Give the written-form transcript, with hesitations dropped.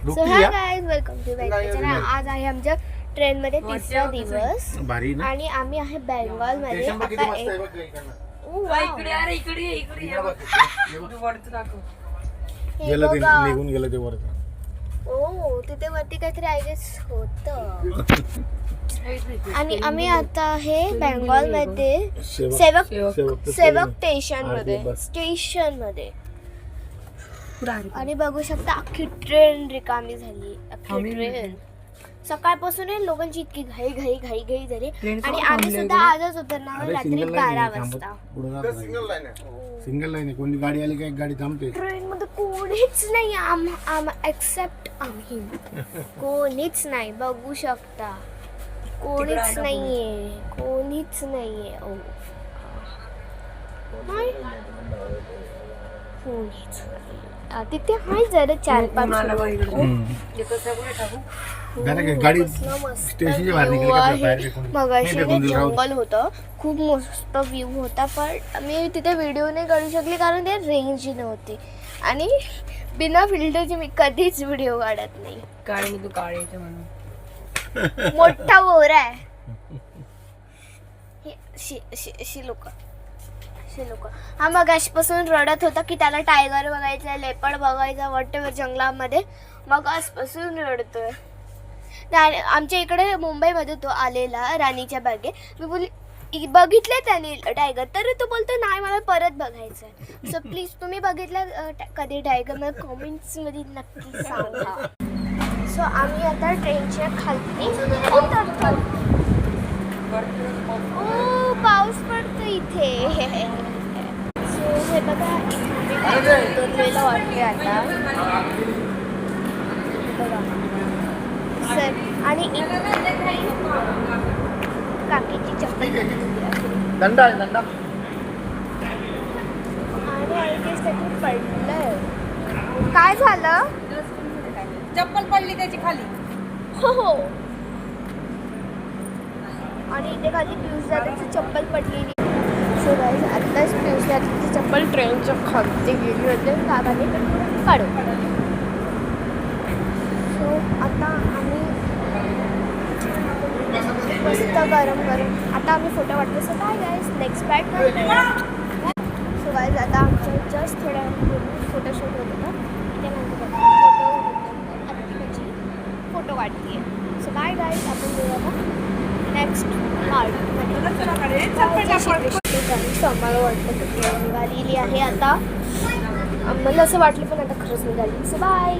So hi guys, welcome to back channel. आज आहे आमच्या ट्रेन मध्ये तिसरा दिवस आणि आम्ही आहे बेंगॉल मध्ये. आता निघून गेलं ते वर. तिथे वरती काहीतरी आय गेस होत. आणि आम्ही आता आहे बेंगॉल मध्ये सेवक स्टेशन मध्ये आणि बघू शकता अख्खी ट्रेन रिकामी झाली. अख्खी ट्रेन सकाळपासून लोकांची इतकी घाई झाली. आणि आम्ही सुद्धा आजच उतरणार रात्री 12 वाजता. सिंगल लाईन कोणती गाडी आली का एक गाडी थांबते. ट्रेन मध्ये कोणीच नाही एक्सेप्ट आम्ही. कोणीच नाही, बघू शकता कोणीच नाहीये. तिथे हाय जरा 4-5 गाडी स्टेशनच्या बाहेर निघाली. मगाशी जंगल होतं, खूप मस्त व्ह्यू होता, पण मी तिथे व्हिडिओ नाही काढू शकली कारण ते रेंज नव्हती. आणि बिना फिल्टरची मी कधीच व्हिडिओ काढत नाही. तू काढायचं म्हणून मोठा गोरा आहे. लोक हा मग आजपासून रडत होता की त्याला टायगर बघायचा, लेपर्ड बघायचा, वॉटेवर जंगलामध्ये. मग आजपासून रडतोय. आमच्या इकडे मुंबईमध्ये तो आलेला राणीच्या बागेत. मी बोलली बघितले त्याने टायगर, तर तो बोलतो नाही मला परत बघायचं आहे. सो प्लीज तुम्ही बघितलं कधी टायगर मला कॉमेंट्समध्ये नक्की सांगा. सो आम्ही आता ट्रेनच्या खाली उतरतो. पाऊस पडतो इथे. सो हे बघा उतरलेलं वाटले आता बघा सर. आणि काकीची चप्पल दंडा आणि आय गेस त्यातून पडलंय. काय झालं? चप्पल पडली त्याची खाली. हो. आणि इथे खाली पियुष दादाची चप्पल पडलेली. सो गाईज आत्ताच पियुष दादाची चप्पल ट्रेनच्या खाली गेली होते. दादाने काढू. सो आता आम्ही मस्त गरम आता आम्ही फोटो काढतो. सो काय guys next bat. So guys आता आमच्या जस्ट थोड्या फोटोशूट होत होता. फोटो काढते. सो बाय गाईज, आपण बघूया नेक्स्ट पार्ट. आम्हाला वाटतं की ट्रेन निघालेली आहे आता. आम्हाला असं वाटलं पण आता खरंच निघाली. So bye.